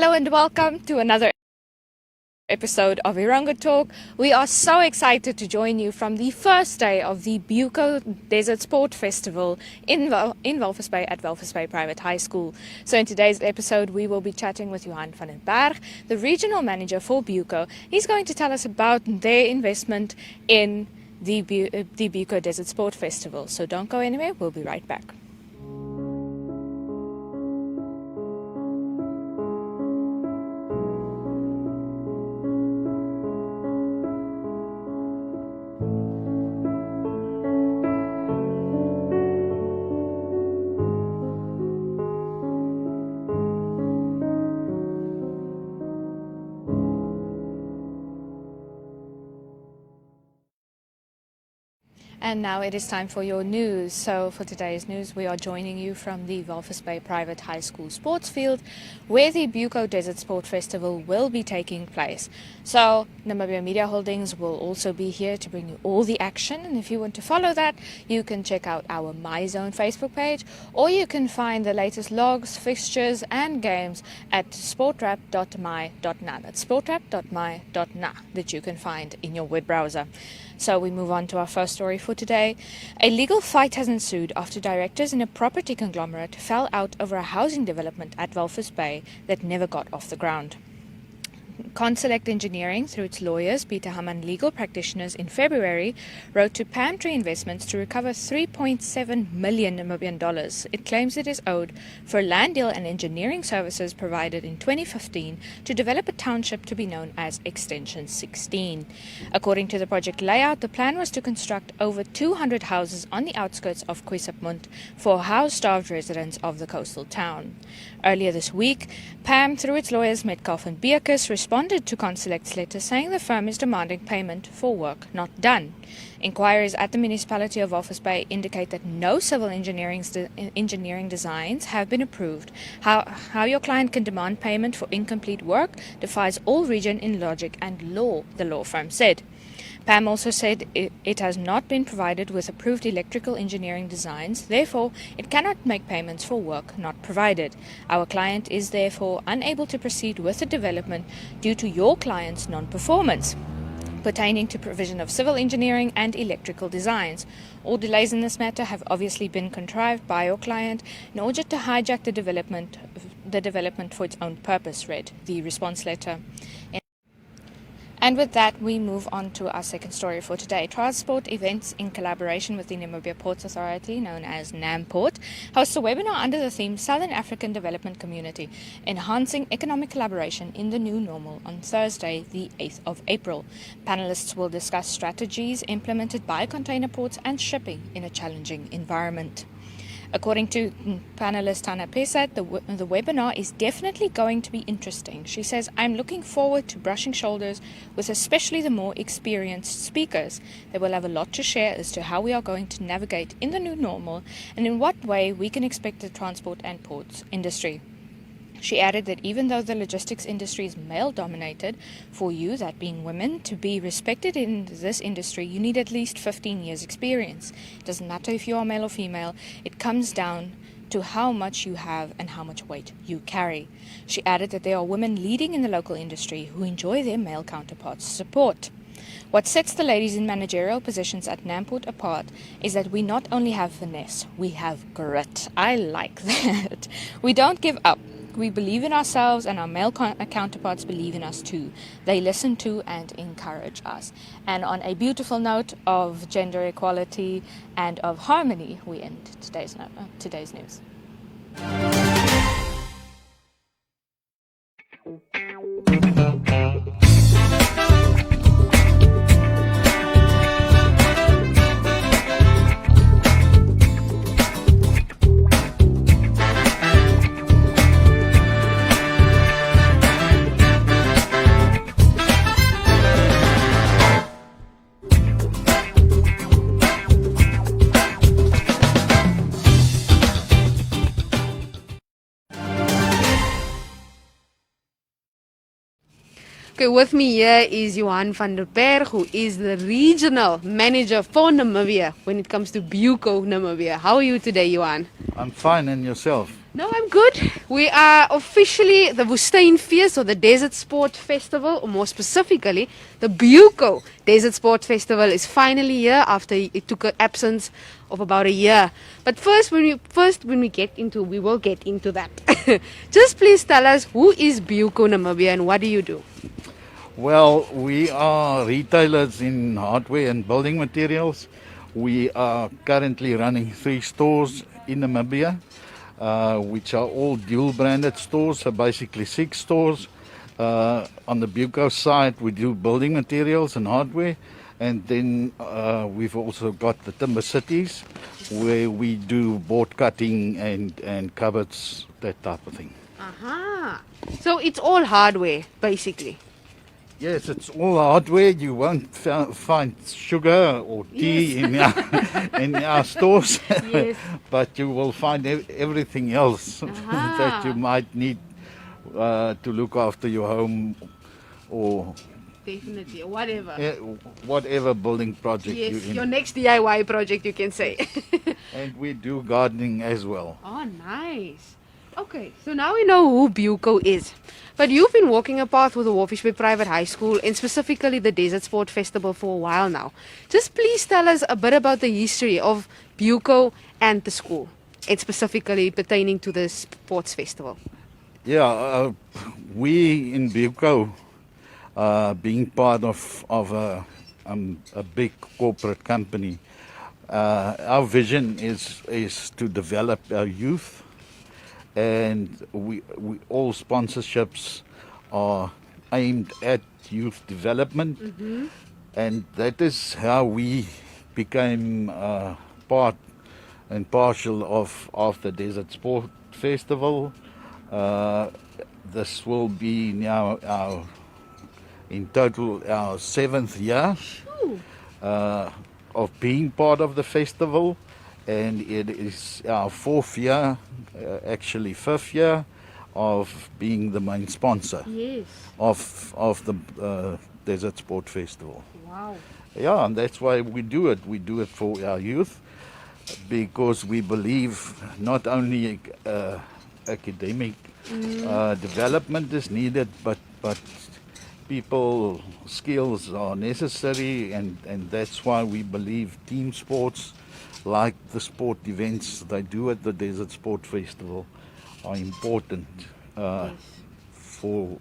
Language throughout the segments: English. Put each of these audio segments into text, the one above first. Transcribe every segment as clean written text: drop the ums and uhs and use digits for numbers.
Hello and welcome to another episode of Erongo Talk. We are so excited to join you from the first day of the BUCO Desert Sport Festival in Walvis Bay at Walvis Bay Private High School. So in today's episode we will be chatting with Johan van den Berg, the regional manager for BUCO. He's going to tell us about their investment in the BUCO Desert Sport Festival. So don't go anywhere, we'll be right back. And now it is time for your news. So for today's news, we are joining you from the Walvis Bay Private High School sports field, where the BUCO Desert Sport Festival will be taking place. So Namibia Media Holdings will also be here to bring you all the action. And if you want to follow that, you can check out our MyZone Facebook page, or you can find the latest logs, fixtures and games at sportrap.my.na. That's sportrap.my.na that you can find in your web browser. So we move on to our first story for today. A legal fight has ensued after directors in a property conglomerate fell out over a housing development at Walvis Bay that never got off the ground. Conselect Engineering, through its lawyers, Peter Hamman Legal Practitioners, in February, wrote to Palm Tree Investments to recover $3.7 million Namibian dollars. It claims it is owed for a land deal and engineering services provided in 2015 to develop a township to be known as Extension 16. According to the project layout, the plan was to construct over 200 houses on the outskirts of Kwisapmund for house-starved residents of the coastal town. Earlier this week, PAM, through its lawyers Metcalf and Beekes, responded to Conselect's letter saying the firm is demanding payment for work not done. Inquiries at the municipality of Walvis Bay indicate that no civil engineering designs have been approved. How your client can demand payment for incomplete work defies all region in logic and law, the law firm said. PAM also said it has not been provided with approved electrical engineering designs, therefore it cannot make payments for work not provided. Our client is therefore unable to proceed with the development due to your client's non-performance pertaining to provision of civil engineering and electrical designs. All delays in this matter have obviously been contrived by your client in order to hijack the development for its own purpose, read the response letter. And with that, we move on to our second story for today. Transport Events, in collaboration with the Namibia Ports Authority, known as NAMPort, hosts a webinar under the theme Southern African Development Community, Enhancing Economic Collaboration in the New Normal, on Thursday, the 8th of April. Panelists will discuss strategies implemented by container ports and shipping in a challenging environment. According to panelist Tana Pesat, the webinar is definitely going to be interesting. She says, I'm looking forward to brushing shoulders with especially the more experienced speakers. They will have a lot to share as to how we are going to navigate in the new normal and in what way we can expect the transport and ports industry. She added that even though the logistics industry is male-dominated, for you, that being women, to be respected in this industry, you need at least 15 years' experience. It doesn't matter if you are male or female. It comes down to how much you have and how much weight you carry. She added that there are women leading in the local industry who enjoy their male counterparts' support. What sets the ladies in managerial positions at NAMPort apart is that we not only have finesse, we have grit. I like that. We don't give up. We believe in ourselves, and our male counterparts believe in us too. They listen to and encourage us. And on a beautiful note of gender equality and of harmony, we end today's news. Okay, with me here is Johan van den Berg, who is the regional manager for Namibia when it comes to BUCO Namibia. How are you today, Johan? I'm fine, and yourself? No, I'm good. We are officially the Woestynfees, or the Desert Sport Festival, or more specifically, the BUCO Desert Sport Festival is finally here after it took an absence of about a year. But we will get into that. Just please tell us, who is BUCO Namibia and what do you do? Well, we are retailers in hardware and building materials. We are currently running 3 stores in Namibia, which are all dual branded stores, so basically 6 stores. On the BUCO side, we do building materials and hardware, and then we've also got the Timber Cities, where we do board cutting and cupboards, that type of thing. Aha. So it's all hardware, basically. Yes, it's all hardware. You won't find sugar or tea in our stores, Yes. but you will find everything else that you might need to look after your home or Definitely, whatever. whatever building project Yes, you're in. your next DIY project, you can say. And we do gardening as well. Oh, nice. Okay, so now we know who BUCO is. But you've been walking a path with the Walvis Bay Private High School and specifically the Desert Sport Festival for a while now. Just please tell us a bit about the history of BUCO and the school, and specifically pertaining to the sports festival. Yeah, we in BUCO, being part of a big corporate company, our vision is to develop our youth, and we all sponsorships are aimed at youth development, and that is how we became part and partial of the Desert Sport Festival. This will be now in total our 7th year of being part of the festival, and it is our 4th year, actually 5th year, of being the main sponsor Yes. of the Desert Sport Festival. Wow. Yeah, and that's why we do it. We do it for our youth because we believe not only academic development is needed, but people skills are necessary, and that's why we believe team sports like the sport events they do at the Desert Sport Festival are important for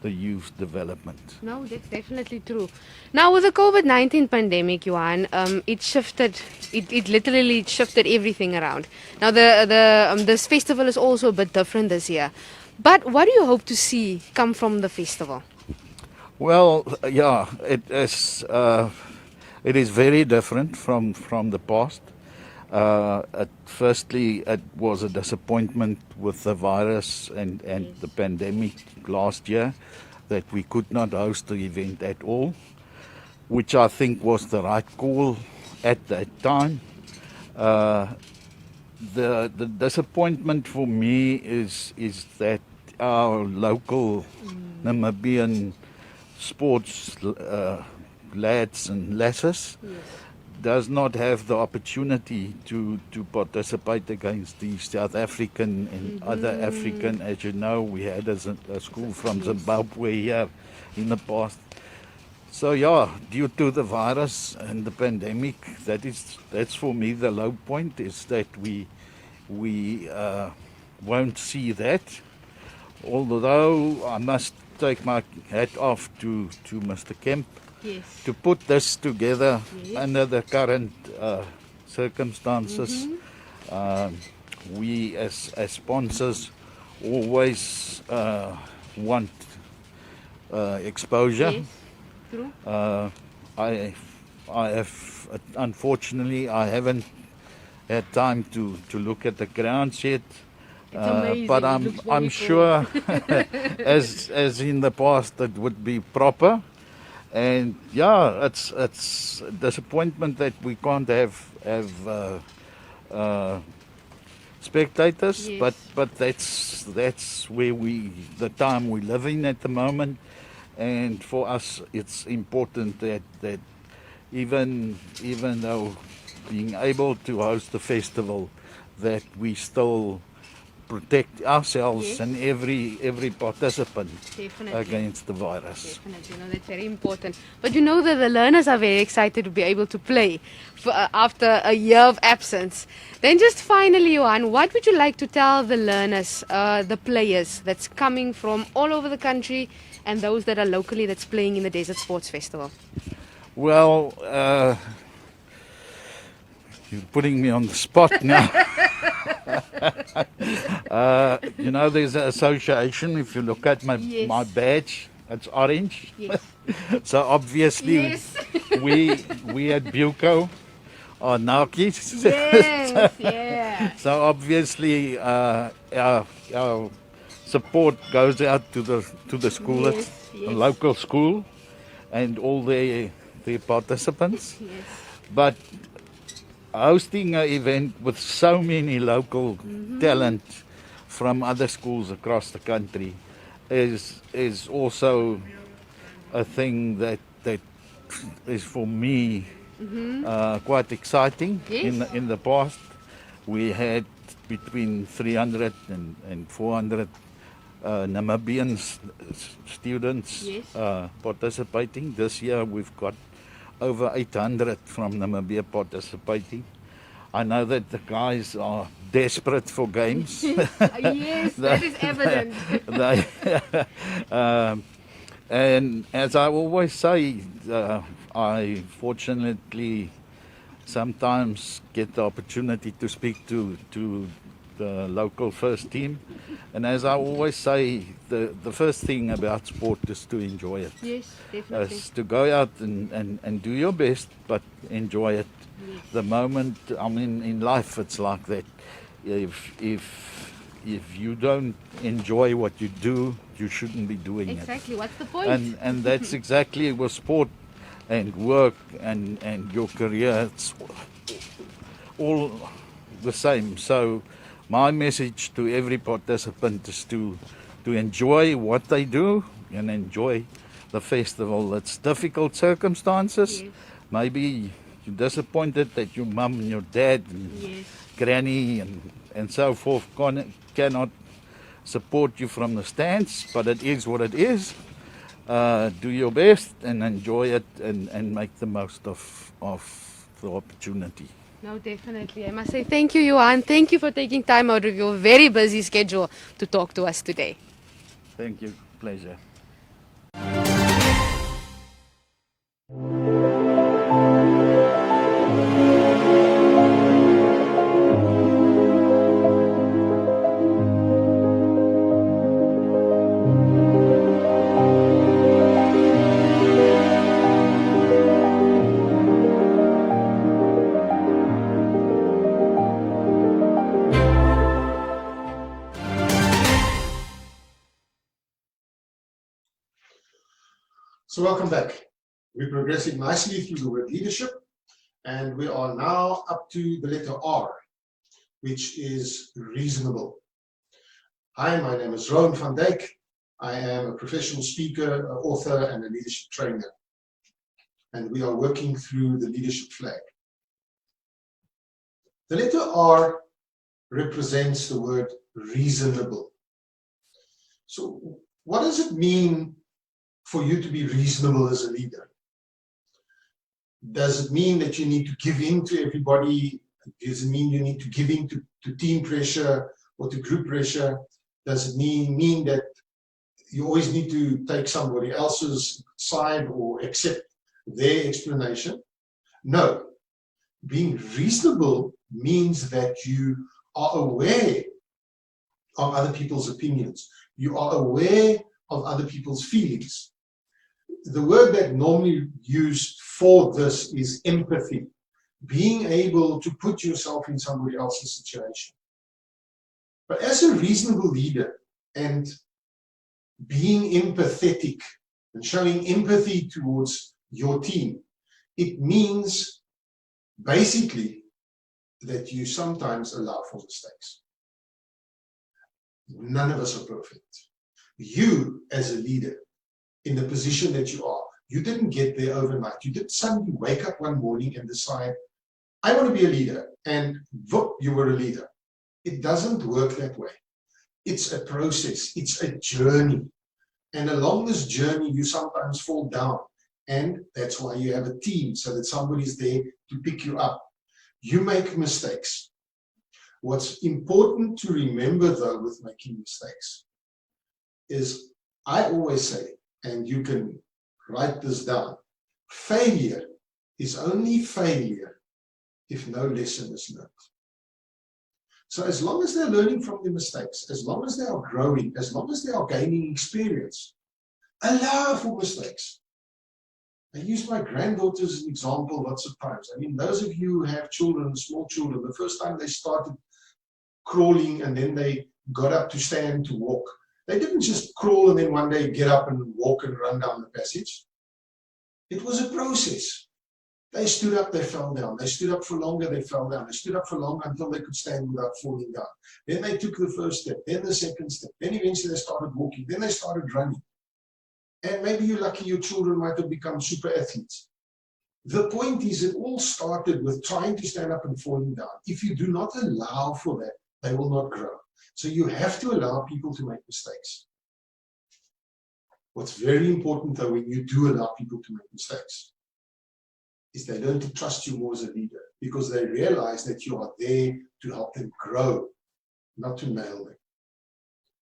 the youth development. No, that's definitely true. Now, with the COVID-19 pandemic, Johan, it shifted. It literally shifted everything around. Now, this festival is also a bit different this year. But what do you hope to see come from the festival? Well, yeah, it is very different from the past. Firstly, it was a disappointment with the virus and the pandemic last year that we could not host the event at all, which I think was the right call at that time. The disappointment for me is that our local Namibian sports lads and lasses does not have the opportunity to participate against the South African and other African. As you know, we had a school from Zimbabwe here in the past. So yeah, due to the virus and the pandemic, that's for me the low point, is that we won't see that. Although I must take my hat off to Mr. Kemp Yes. to put this together under the current circumstances. We as sponsors always want exposure. Yes. True. I have unfortunately I haven't had time to look at the grounds yet. It's amazing. But It looks very I'm cool. sure, as in the past, it would be proper. And yeah, it's a disappointment that we can't have spectators, Yes. but that's where the time we live in at the moment. And for us, it's important that even though being able to host the festival, that we still protect ourselves Yes. and every participant Definitely. against the virus. Definitely, that's very important. But you know that the learners are very excited to be able to play after a year of absence. Then just finally, Johan, what would you like to tell the learners, the players that's coming from all over the country and those that are locally that's playing in the Desert Sports Festival? Well, you're putting me on the spot now. You know, there's an association. If you look at my Yes. my badge, it's orange. Yes. So obviously, Yes. we at BUCO are Nakis. Yes, yeah. So obviously, our support goes out to the school, Yes, the yes. local school, and all the participants. Yes. But hosting an event with so many local talent from other schools across the country is also a thing that is for me quite exciting. Yes. In the past, we had between 300 and 400 Namibian students Yes. participating. This year we've got over 800 from Namibia participating. I know that the guys are desperate for games. Yes, that is evident. They, and as I always say, I fortunately sometimes get the opportunity to speak to the local first team. And as I always say, the first thing about sport is to enjoy it. Yes, definitely. Is to go out and do your best, but enjoy it. Yes. The moment, I mean, in life it's like that. If you don't enjoy what you do, you shouldn't be doing Exactly, it. what's the point? And that's exactly with sport and work and your career. It's all the same. So my message to every participant is to enjoy what they do and enjoy the festival. It's difficult circumstances. Yes. Maybe you're disappointed that your mum and your dad and Yes. granny and so forth cannot support you from the stands, but it is what it is. Do your best and enjoy it and make the most of the opportunity. No, definitely. I must say thank you, Johan. Thank you for taking time out of your very busy schedule to talk to us today. Thank you. Pleasure. So welcome back. We're progressing nicely through the word leadership, and we are now up to the letter R, which is reasonable. Hi, my name is Rowan van Dijk. I am a professional speaker, an author, and a leadership trainer. And we are working through the leadership flag. The letter R represents the word reasonable. So what does it mean for you to be reasonable as a leader? Does it mean that you need to give in to everybody? Does it mean you need to give in to team pressure or to group pressure? Does it mean that you always need to take somebody else's side or accept their explanation? No. Being reasonable means that you are aware of other people's opinions. You are aware of other people's feelings. The word that normally used for this is empathy, being able to put yourself in somebody else's situation. But as a reasonable leader and being empathetic and showing empathy towards your team, it means basically that you sometimes allow for mistakes. None of us are perfect. You, as a leader, in the position that you are, you didn't get there overnight. You didn't suddenly wake up one morning and decide, I want to be a leader, and whoop, you were a leader. It doesn't work that way. It's a process. It's a journey. And along this journey, you sometimes fall down. And that's why you have a team, so that somebody's there to pick you up. You make mistakes. What's important to remember, though, with making mistakes is, I always say, and you can write this down, failure is only failure if no lesson is learned. So as long as they're learning from their mistakes, as long as they are growing, as long as they are gaining experience, allow for mistakes. I use my granddaughter as an example lots of times. I mean, those of you who have children, small children, the first time they started crawling and then they got up to stand to walk, they didn't just crawl and then one day get up and walk and run down the passage. It was a process. They stood up, they fell down. They stood up for longer, they fell down. They stood up for longer until they could stand without falling down. Then they took the first step, then the second step. Then eventually they started walking. Then they started running. And maybe you're lucky your children might have become super athletes. The point is, it all started with trying to stand up and falling down. If you do not allow for that, they will not grow. So you have to allow people to make mistakes. What's very important, though, when you do allow people to make mistakes, is they learn to trust you more as a leader, because they realize that you are there to help them grow, not to nail them.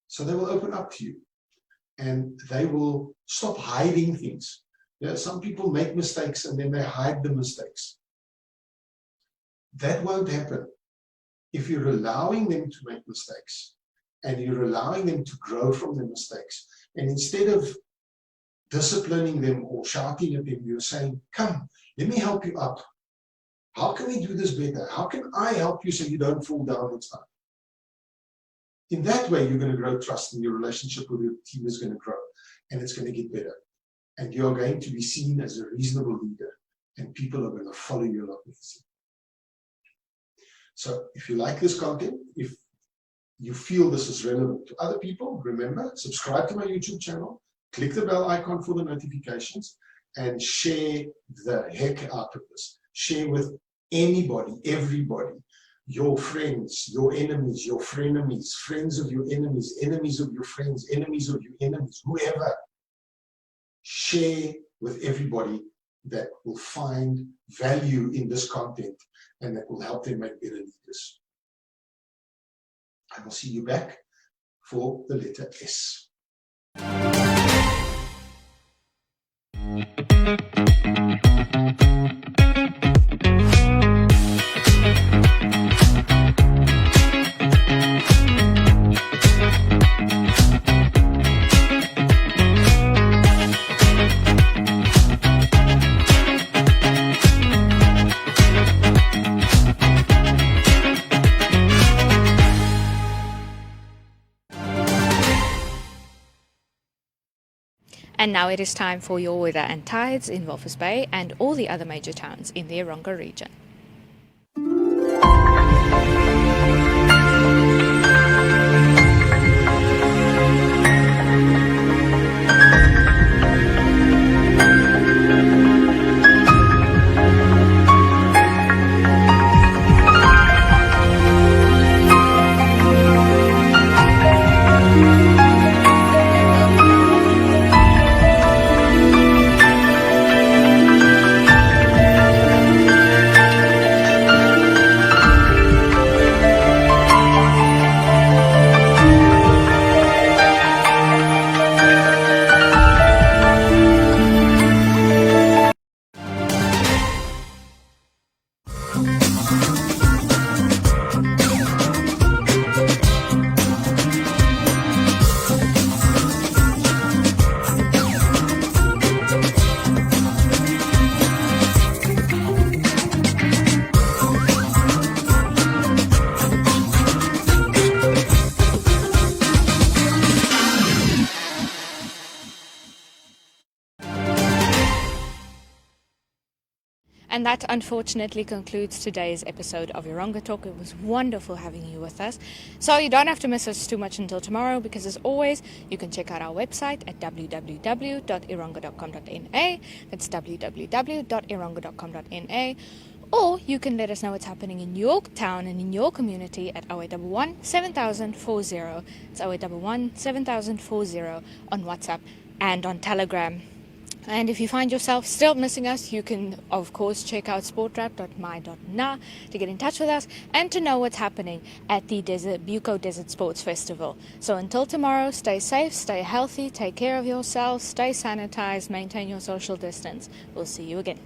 So they will open up to you and they will stop hiding things. Some people make mistakes and then they hide the mistakes. That won't happen. If you're allowing them to make mistakes and you're allowing them to grow from their mistakes, and instead of disciplining them or shouting at them, you're saying, come, let me help you up. How can we do this better? How can I help you so you don't fall down next time? In that way, you're going to grow trust, and your relationship with your team is going to grow, and it's going to get better. And you're going to be seen as a reasonable leader, and people are going to follow you a lot easier. So if you like this content, if you feel this is relevant to other people, remember, subscribe to my YouTube channel, click the bell icon for the notifications, and share the heck out of this. Share with anybody, everybody, your friends, your enemies, your frenemies, friends of your enemies, enemies of your friends, enemies of your enemies, whoever. Share with everybody that will find value in this content and that will help them make better leaders. I will see you back for the letter S. And now it is time for your weather and tides in Walvis Bay and all the other major towns in the Erongo region. And that unfortunately concludes today's episode of Erongo Talk. It was wonderful having you with us. So you don't have to miss us too much until tomorrow, because as always, you can check out our website at www.erongo.com.na. That's www.erongo.com.na. Or you can let us know what's happening in your town and in your community at 0811 7040. It's 0811 7040 on WhatsApp and on Telegram. And if you find yourself still missing us, you can, of course, check out sportrap.my.na to get in touch with us and to know what's happening at the BUCO Desert Sports Festival. So until tomorrow, stay safe, stay healthy, take care of yourselves, stay sanitized, maintain your social distance. We'll see you again.